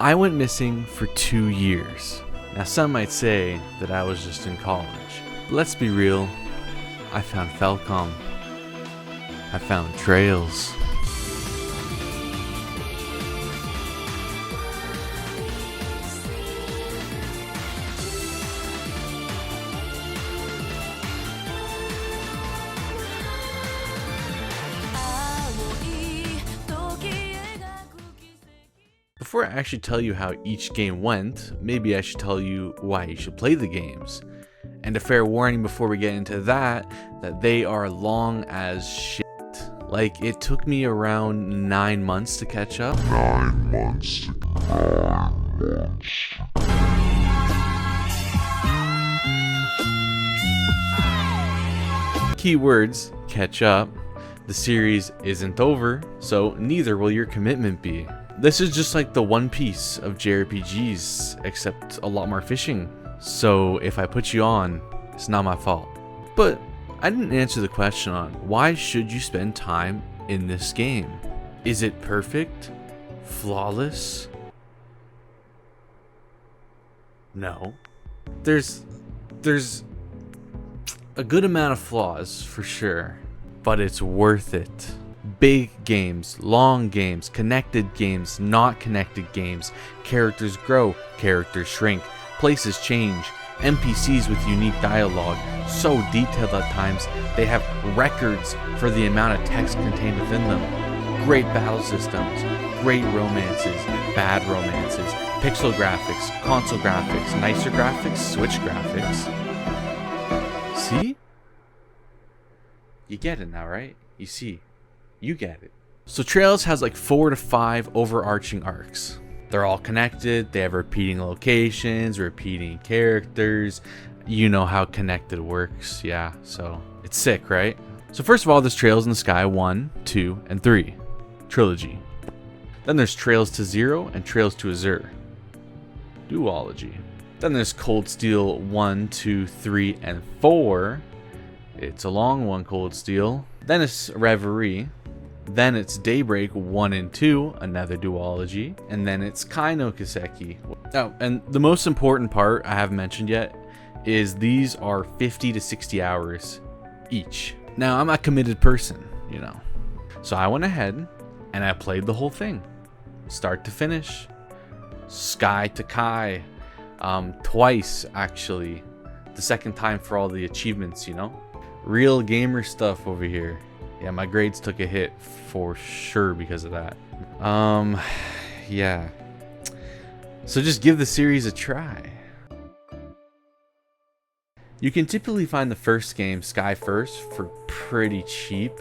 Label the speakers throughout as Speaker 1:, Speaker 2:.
Speaker 1: I went missing for 2 years. Now some might say that I was just in college. But let's be real, I found Falcom. I found trails. Before I actually tell you how each game went, maybe I should tell you why you should play the games. And a fair warning before we get into that they are long as shit. Like, it took me around 9 months to catch up. 9 months. Keywords, catch up. The series isn't over, so neither will your commitment be. This is just like the One Piece of JRPGs, except a lot more fishing. So if I put you on, it's not my fault. But I didn't answer the question on why should you spend time in this game? Is it perfect? Flawless? No. There's a good amount of flaws for sure, but it's worth it. Big games, long games, connected games, not connected games, characters grow, characters shrink, places change, NPCs with unique dialogue, so detailed at times they have records for the amount of text contained within them. Great battle systems, great romances, bad romances, pixel graphics, console graphics, nicer graphics, Switch graphics. See? You get it now, right? You see. You get it. So Trails has like 4 to 5 overarching arcs. They're all connected, they have repeating locations, repeating characters. You know how connected works, yeah, so it's sick, right? So first of all, there's Trails in the Sky 1, 2, and 3. Trilogy. Then there's Trails to Zero and Trails to Azure. Duology. Then there's Cold Steel 1, 2, 3, and 4. It's a long one, Cold Steel. Then it's Reverie. Then it's Daybreak 1 and 2, another duology. And then it's Kaino Kiseki. Oh, and the most important part I haven't mentioned yet is these are 50 to 60 hours each. Now, I'm a committed person, you know. So I went ahead and I played the whole thing. Start to finish. Sky to Kai. Twice, actually. The second time for all the achievements, you know. Real gamer stuff over here. Yeah, my grades took a hit for sure because of that. Yeah. So just give the series a try. You can typically find the first game, Sky First, for pretty cheap.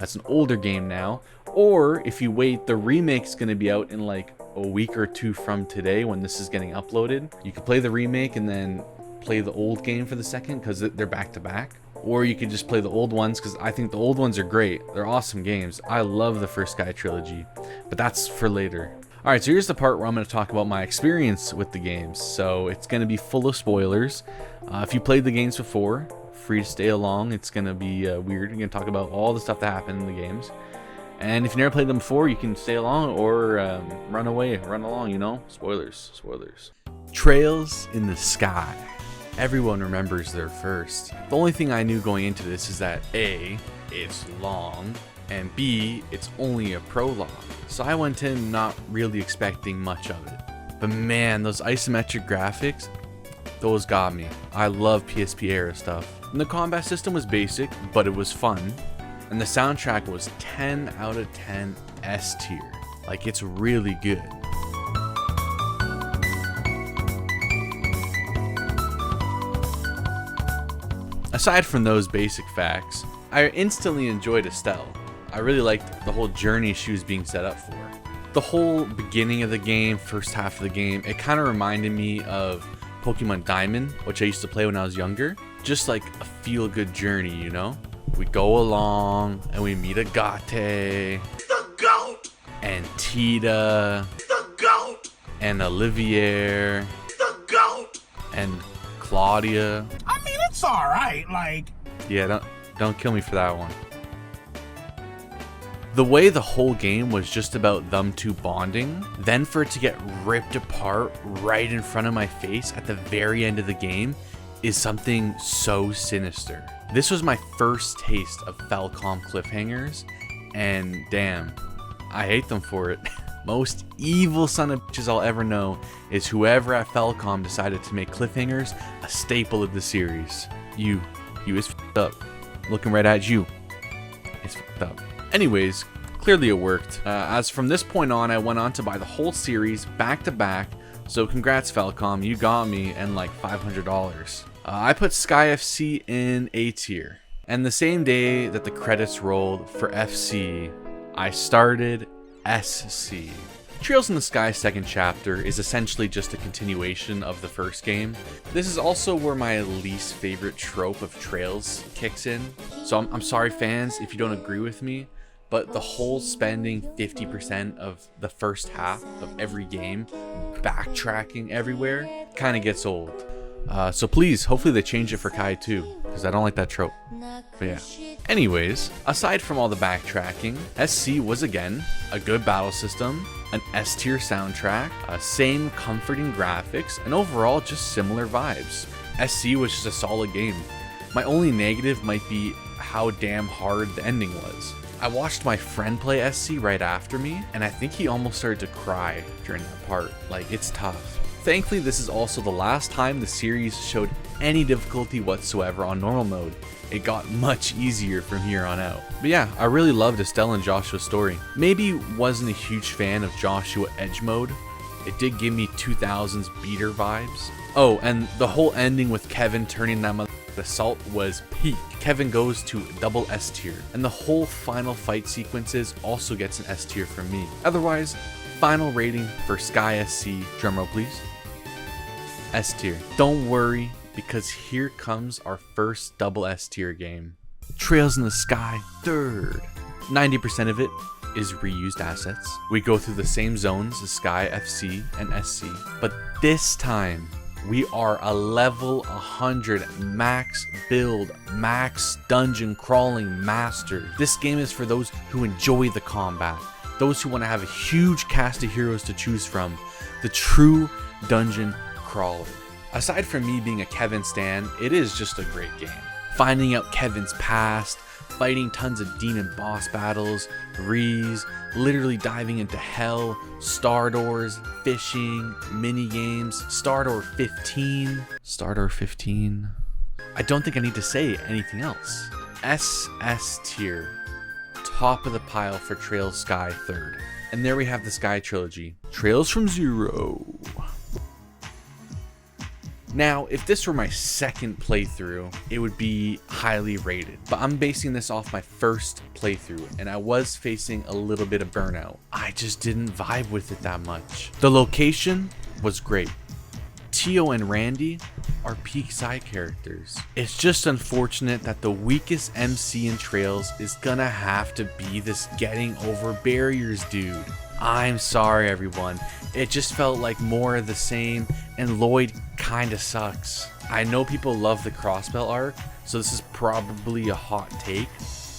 Speaker 1: It's an older game now. Or if you wait, the remake's going to be out in like a week or 2 from today when this is getting uploaded. You can play the remake and then play the old game for the second because they're back to back. Or you can just play the old ones because I think the old ones are great. They're awesome games. I love the first Sky trilogy, but that's for later. Alright, so here's the part where I'm going to talk about my experience with the games. So it's going to be full of spoilers. If you played the games before, free to stay along. It's going to be weird. I'm going to talk about all the stuff that happened in the games. And if you never played them before, you can stay along or run along, you know? Spoilers. Trails in the Sky. Everyone remembers their first. The only thing I knew going into this is that A, it's long, and B, it's only a prologue. So I went in not really expecting much of it. But man, those isometric graphics, those got me. I love PSP era stuff. And the combat system was basic, but it was fun. And the soundtrack was 10 out of 10 S tier. Like, it's really good. Aside from those basic facts, I instantly enjoyed Estelle. I really liked the whole journey she was being set up for. The whole beginning of the game, first half of the game, it kind of reminded me of Pokemon Diamond, which I used to play when I was younger. Just like a feel-good journey, you know? We go along and we meet Agate, the goat, and Tita, the goat, and Olivier, the goat, and Claudia.
Speaker 2: I mean, it's all right. Like,
Speaker 1: yeah, don't kill me for that one. The way the whole game was just about them two bonding, then for it to get ripped apart right in front of my face at the very end of the game is something so sinister. This was my first taste of Falcom cliffhangers, and damn, I hate them for it. Most evil son of bitches I'll ever know is whoever at Falcom decided to make cliffhangers a staple of the series. You is f***ed up. Looking right at you. It's f***ed up. Anyways, clearly it worked. As from this point on, I went on to buy the whole series back to back. So congrats Falcom, you got me, and like $500. I put Sky FC in A tier. And the same day that the credits rolled for FC, I started SC. Trails in the Sky second chapter is essentially just a continuation of the first game. This is also where my least favorite trope of Trails kicks in. So I'm sorry fans if you don't agree with me, but the whole spending 50% of the first half of every game backtracking everywhere kind of gets old. So please, hopefully they change it for Kai too, because I don't like that trope. But yeah. Anyways, aside from all the backtracking, SC was again a good battle system, an S tier soundtrack, same comforting graphics, and overall just similar vibes. SC was just a solid game. My only negative might be how damn hard the ending was. I watched my friend play SC right after me, and I think he almost started to cry during that part. Like, it's tough. Thankfully, this is also the last time the series showed any difficulty whatsoever on normal mode. It got much easier from here on out. But yeah, I really loved Estelle and Joshua's story. Maybe wasn't a huge fan of Joshua Edge mode. It did give me 2000s beater vibes. Oh, and the whole ending with Kevin turning that assault was peak. Kevin goes to double S tier, and the whole final fight sequences also gets an S tier from me. Otherwise, final rating for Sky SC, drumroll please, S tier. Don't worry, because here comes our first double S tier game. Trails in the Sky third. 90% of it is reused assets. We go through the same zones as Sky FC and SC, but this time we are a level 100 max build, max dungeon crawling master. This game is for those who enjoy the combat, those who want to have a huge cast of heroes to choose from, the true dungeon crawler. Aside from me being a Kevin stan, it is just a great game. Finding out Kevin's past, fighting tons of demon boss battles, Rees, literally diving into hell, star doors, fishing, mini games, Stardoor 15. Stardoor 15. I don't think I need to say anything else. SS tier. Top of the pile for Trails Sky third. And there we have the Sky trilogy. Trails from Zero. Now, if this were my second playthrough, it would be highly rated. But I'm basing this off my first playthrough, and I was facing a little bit of burnout. I just didn't vibe with it that much. The location was great. Tio and Randy are peak side characters. It's just unfortunate that the weakest MC in Trails is gonna have to be this getting over barriers dude. I'm sorry everyone, it just felt like more of the same, and Lloyd kinda sucks. I know people love the Crossbell arc, so this is probably a hot take,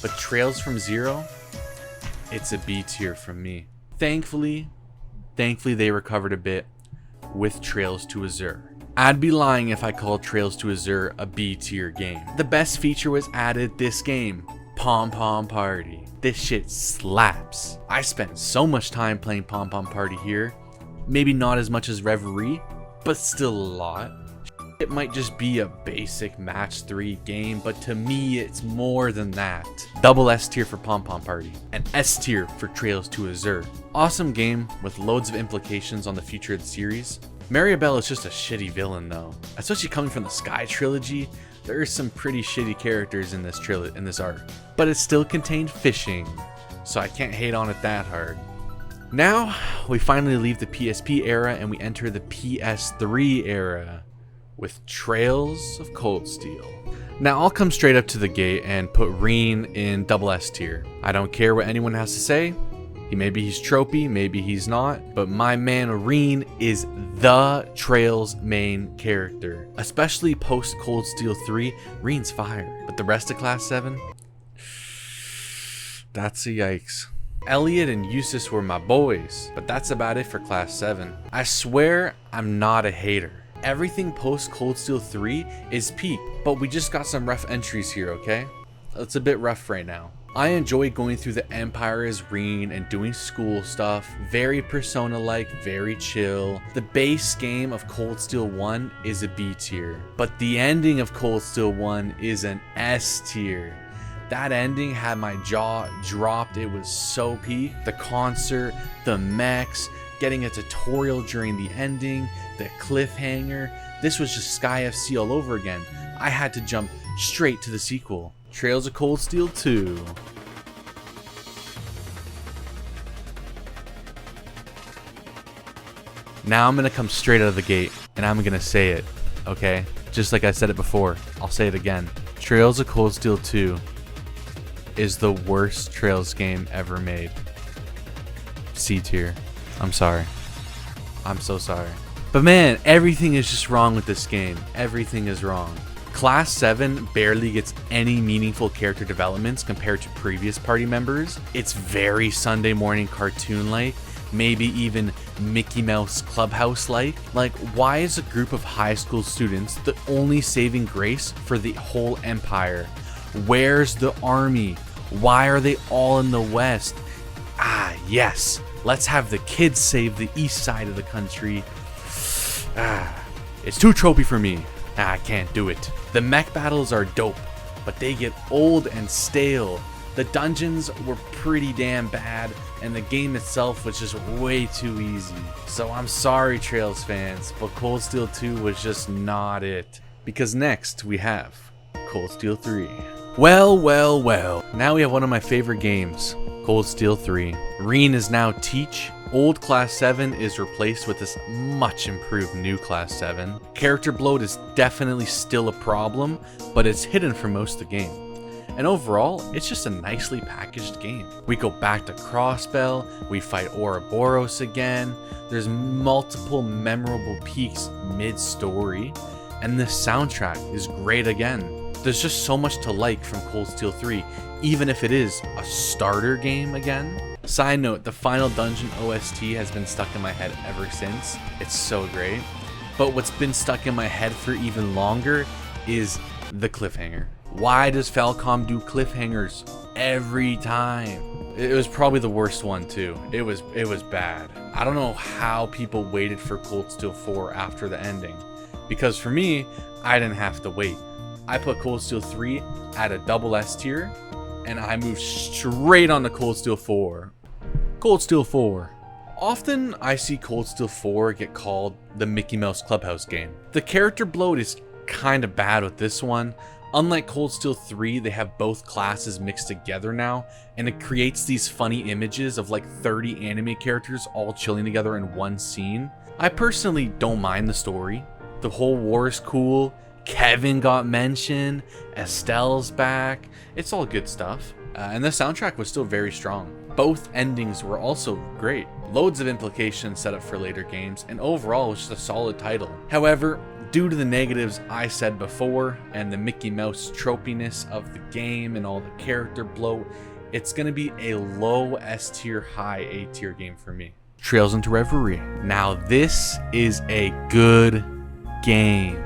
Speaker 1: but Trails from Zero, it's a B tier from me. Thankfully they recovered a bit with Trails to Azure. I'd be lying if I called Trails to Azure a B tier game. The best feature was added this game, Pom Pom Party. This shit slaps. I spent so much time playing Pom Pom Party here. Maybe not as much as Reverie, but still a lot. It might just be a basic match 3 game, but to me it's more than that. Double S tier for Pom Pom Party, and S tier for Trails to Azure. Awesome game with loads of implications on the future of the series. Maribel is just a shitty villain though. Especially coming from the Sky trilogy, there are some pretty shitty characters in this arc. But it still contained fishing, so I can't hate on it that hard. Now, we finally leave the PSP era and we enter the PS3 era with Trails of Cold Steel. Now, I'll come straight up to the gate and put Reen in double S tier. I don't care what anyone has to say. Maybe he's tropey, maybe he's not, but my man Reen is the Trails main character. Especially post Cold Steel 3, Reen's fire. But the rest of Class 7? That's a yikes. Elliot and Eustace were my boys, but that's about it for Class 7. I swear I'm not a hater. Everything post Cold Steel 3 is peak, but we just got some rough entries here, okay? It's a bit rough right now. I enjoy going through the Empire as Reen and doing school stuff, very Persona-like, very chill. The base game of Cold Steel 1 is a B tier, but the ending of Cold Steel 1 is an S tier. That ending had my jaw dropped, it was so peak. The concert, the mechs, getting a tutorial during the ending, the cliffhanger. This was just Sky FC all over again. I had to jump straight to the sequel. Trails of Cold Steel 2. Now I'm gonna come straight out of the gate and I'm gonna say it, okay? Just like I said it before, I'll say it again. Trails of Cold Steel 2 is the worst Trails game ever made. C tier. I'm sorry. I'm so sorry. But man, everything is just wrong with this game. Everything is wrong. Class 7 barely gets any meaningful character developments compared to previous party members. It's very Sunday morning cartoon-like, maybe even Mickey Mouse Clubhouse-like. Like, why is a group of high school students the only saving grace for the whole empire? Where's the army? Why are they all in the West? Ah, yes. Let's have the kids save the east side of the country. Ah, it's too tropey for me. I can't do it. The mech battles are dope, but they get old and stale. The dungeons were pretty damn bad, and the game itself was just way too easy. So I'm sorry, Trails fans, but Cold Steel 2 was just not it. Because next we have Cold Steel 3. Well, well, well. Now we have one of my favorite games, Cold Steel 3. Reen is now Teach. Old Class 7 is replaced with this much improved new Class 7. Character bloat is definitely still a problem, but it's hidden for most of the game. And overall, it's just a nicely packaged game. We go back to Crossbell, we fight Ouroboros again, there's multiple memorable peaks mid-story, and the soundtrack is great again. There's just so much to like from Cold Steel 3, even if it is a starter game again. Side note, the final dungeon OST has been stuck in my head ever since. It's so great. But what's been stuck in my head for even longer is the cliffhanger. Why does Falcom do cliffhangers every time? It was probably the worst one too. It was bad. I don't know how people waited for Cold Steel 4 after the ending. Because for me, I didn't have to wait. I put Cold Steel 3 at a double S tier, and I moved straight on to Cold Steel 4. Cold Steel 4. Often I see Cold Steel 4 get called the Mickey Mouse Clubhouse game. The character bloat is kind of bad with this one. Unlike Cold Steel 3, they have both classes mixed together now, and it creates these funny images of like 30 anime characters all chilling together in one scene. I personally don't mind the story. The whole war is cool. Kevin got mentioned, Estelle's back, it's all good stuff. And the soundtrack was still very strong. Both endings were also great. Loads of implications set up for later games, and overall it was just a solid title. However, due to the negatives I said before, and the Mickey Mouse tropiness of the game and all the character bloat, it's gonna be a low S tier, high A tier game for me. Trails into Reverie. Now this is a good game.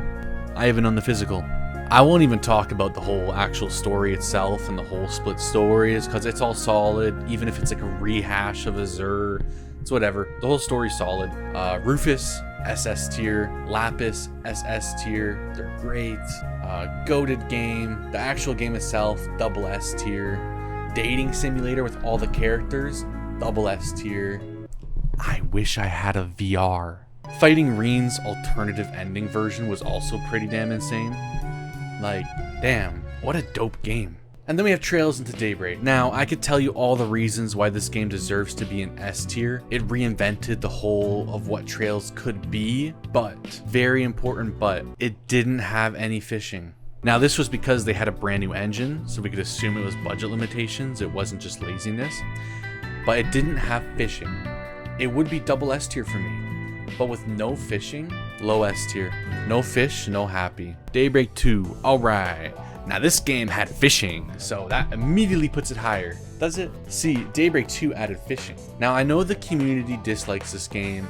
Speaker 1: I even own the physical. I won't even talk about the whole actual story itself and the whole split stories, because it's all solid, even if it's like a rehash of AZURE. It's whatever. The whole story's solid. Rufus, SS tier. Lapis, SS tier. They're great. Goated game. The actual game itself, double S tier. Dating simulator with all the characters, double S tier. I wish I had a VR. Fighting Reen's alternative ending version was also pretty damn insane. Like, damn, what a dope game. And then we have Trails into Daybreak. Now, I could tell you all the reasons why this game deserves to be an S tier. It reinvented the whole of what Trails could be, but, very important but, it didn't have any fishing. Now, this was because they had a brand new engine, so we could assume it was budget limitations, it wasn't just laziness. But it didn't have fishing. It would be double S tier for me. But with no fishing, low S tier. No fish, no happy. Daybreak 2, alright. Now this game had fishing, so that immediately puts it higher. Does it? See, DAYBREAK 2 added fishing. Now I know the community dislikes this game.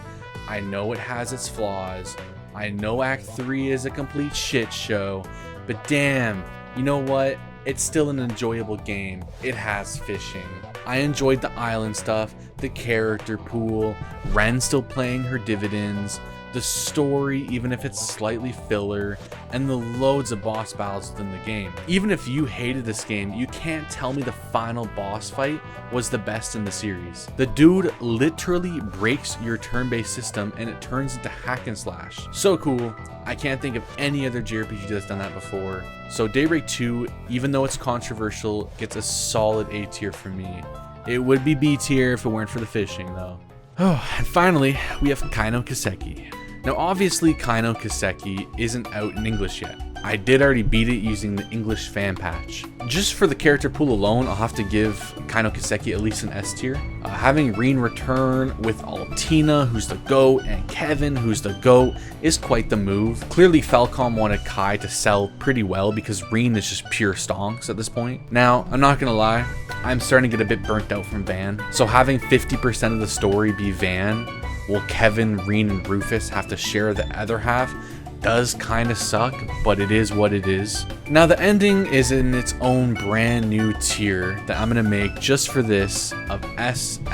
Speaker 1: I know it has its flaws. I know Act 3 is a complete shit show. But damn, you know what? It's still an enjoyable game. It has fishing. I enjoyed the island stuff, the character pool, Ren still playing her dividends, the story, even if it's slightly filler, and the loads of boss battles within the game. Even if you hated this game, you can't tell me the final boss fight was the best in the series. The dude literally breaks your turn-based system and it turns into hack and slash. So cool. I can't think of any other JRPG that's done that before. So DAYBREAK 2, even though it's controversial, gets a solid A tier for me. It would be B tier if it weren't for the fishing though. Oh, and finally, we have KISEKI. Now obviously KISEKI isn't out in English yet. I did already beat it using the English fan patch. Just for the character pool alone, I'll have to give KISEKI at least an S tier. Having Reen return with Altina, who's the GOAT, and Kevin, who's the GOAT, is quite the move. Clearly Falcom wanted Kai to sell pretty well because Reen is just pure stonks at this point. Now, I'm not gonna lie, I'm starting to get a bit burnt out from Van. So having 50% of the story be Van, while Kevin, Reen, and Rufus have to share the other half, does kind of suck, but it is what it is. Now the ending is in its own brand new tier that I'm gonna make just for this of SSS,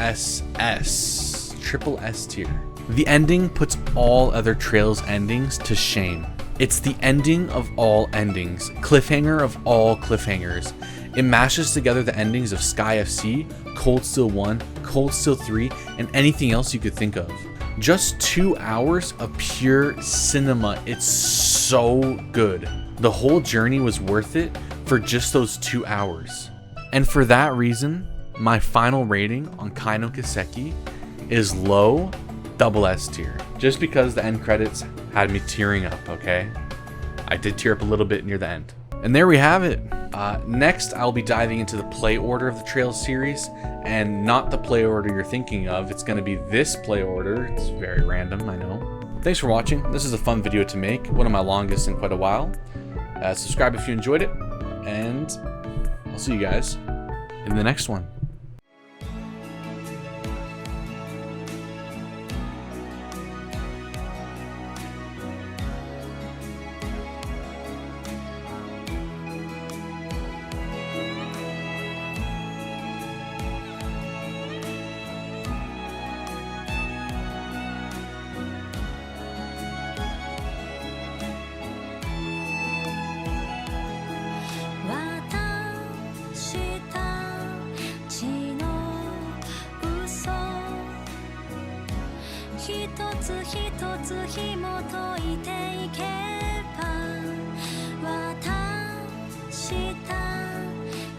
Speaker 1: triple S tier. The ending puts all other Trails endings to shame. It's the ending of all endings, cliffhanger of all cliffhangers. It mashes together the endings of Sky FC, Cold Steel 1, Cold Steel 3, and anything else you could think of. Just 2 hours of pure cinema. It's so good. The whole journey was worth it for just those 2 hours. And for that reason, my final rating on KISEKI is low double S tier. Just because the end credits had me tearing up, okay? I did tear up a little bit near the end. And there we have it. Next, I'll be diving into the play order of the Trails series, and not the play order you're thinking of. It's going to be this play order. It's very random, I know. Thanks for watching. This is a fun video to make, one of my longest in quite a while. Subscribe if you enjoyed it, and I'll see you guys in the next one.
Speaker 2: 一つ一つ紐解いていけば渡した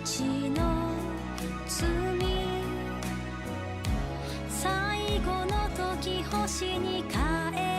Speaker 2: 血の罪最後の時星に帰る